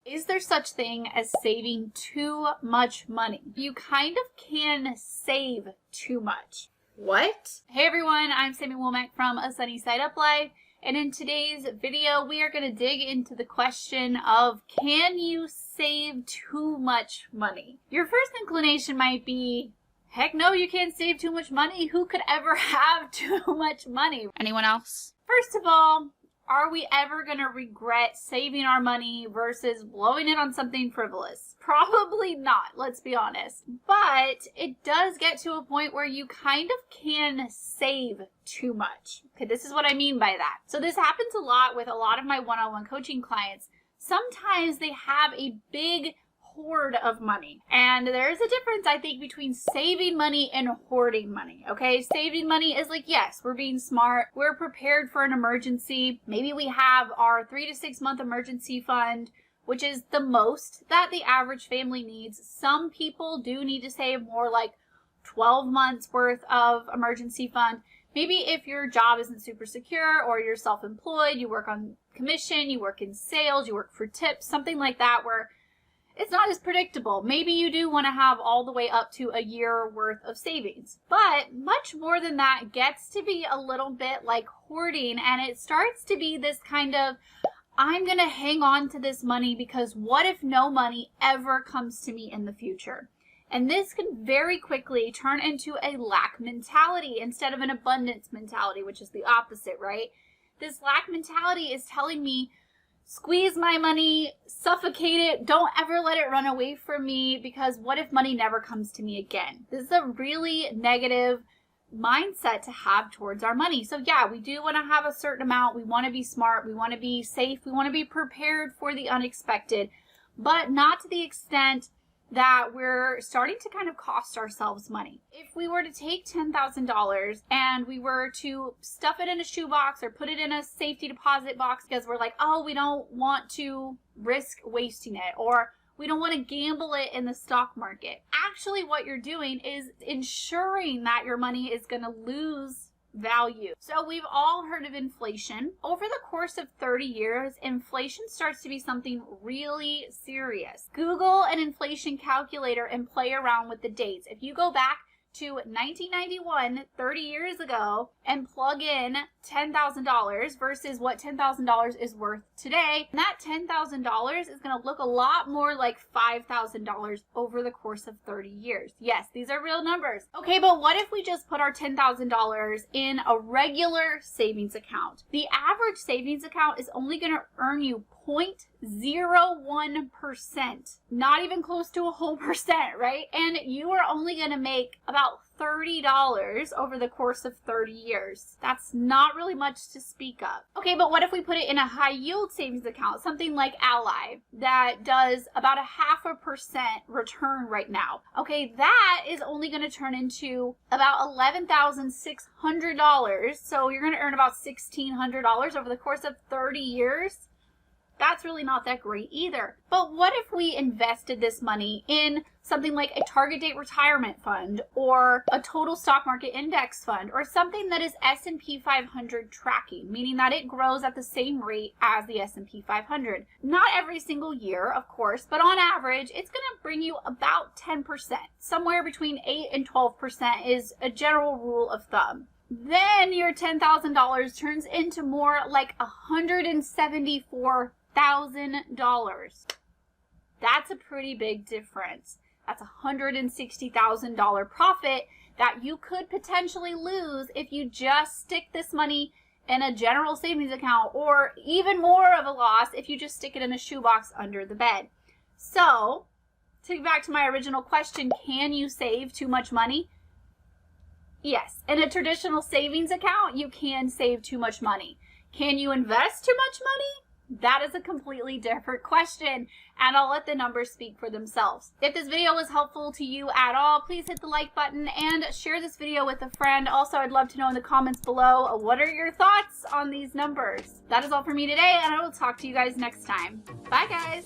Is there such thing as saving too much money? You kind of can save too much. What? Hey everyone, I'm Sami from A Sunny Side Up Life, and in today's video we are going to dig into the question of, can you save too much money? Your first inclination might be, heck no, you can't save too much money. Who could ever have too much money? Anyone else? First of all, are we ever going to regret saving our money versus blowing it on something frivolous? Probably not, let's be honest. But it does get to a point where you kind of can save too much. Okay, this is what I mean by that. So this happens a lot with a lot of my one-on-one coaching clients. Sometimes they have a big hoard of money. And there's a difference, I think, between saving money and hoarding money, okay? Saving money is like, yes, we're being smart. We're prepared for an emergency. Maybe we have our 3 to 6 month emergency fund, which is the most that the average family needs. Some people do need to save more, like 12 months worth of emergency fund. Maybe if your job isn't super secure or you're self-employed, you work on commission, you work in sales, you work for tips, something like that where it's not as predictable. Maybe you do want to have all the way up to a year worth of savings. But much more than that gets to be a little bit like hoarding, and it starts to be this kind of, I'm going to hang on to this money because what if no money ever comes to me in the future? And this can very quickly turn into a lack mentality instead of an abundance mentality, which is the opposite, right? This lack mentality is telling me, squeeze my money, suffocate it, don't ever let it run away from me, because what if money never comes to me again? This is a really negative mindset to have towards our money. So yeah, we do want to have a certain amount. We want to be smart. We want to be safe. We want to be prepared for the unexpected, but not to the extent that we're starting to kind of cost ourselves money. If we were to take $10,000 and we were to stuff it in a shoebox or put it in a safety deposit box because we're like, oh, we don't want to risk wasting it, or we don't want to gamble it in the stock market. Actually, what you're doing is ensuring that your money is going to lose value. So we've all heard of inflation. Over the course of 30 years, inflation starts to be something really serious. Google an inflation calculator and play around with the dates. If you go back to 1991, 30 years ago, and plug in $10,000 versus what $10,000 is worth today, that $10,000 is going to look a lot more like $5,000 over the course of 30 years. Yes, these are real numbers. Okay, but what if we just put our $10,000 in a regular savings account? The average savings account is only going to earn you 0.01%, not even close to a whole percent, right? And you are only going to make about $30 over the course of 30 years. That's not really much to speak of. Okay, but what if we put it in a high yield savings account, something like Ally, that does about 0.5% return right now? Okay, that is only going to turn into about $11,600. So you're going to earn about $1,600 over the course of 30 years. That's really not that great either. But what if we invested this money in something like a target date retirement fund or a total stock market index fund or something that is S&P 500 tracking, meaning that it grows at the same rate as the S&P 500. Not every single year, of course, but on average, it's going to bring you about 10%. Somewhere between 8 and 12% is a general rule of thumb. Then your $10,000 turns into more like $174,000. That's a pretty big difference. That's $160,000 profit that you could potentially lose if you just stick this money in a general savings account, or even more of a loss if you just stick it in a shoebox under the bed. So, to get back to my original question, can you save too much money? Yes. In a traditional savings account, you can save too much money. Can you invest too much money? That is a completely different question, and I'll let the numbers speak for themselves. If this video was helpful to you at all, please hit the like button and share this video with a friend. Also, I'd love to know in the comments below, what are your thoughts on these numbers? That is all for me today, and I will talk to you guys next time. Bye, guys.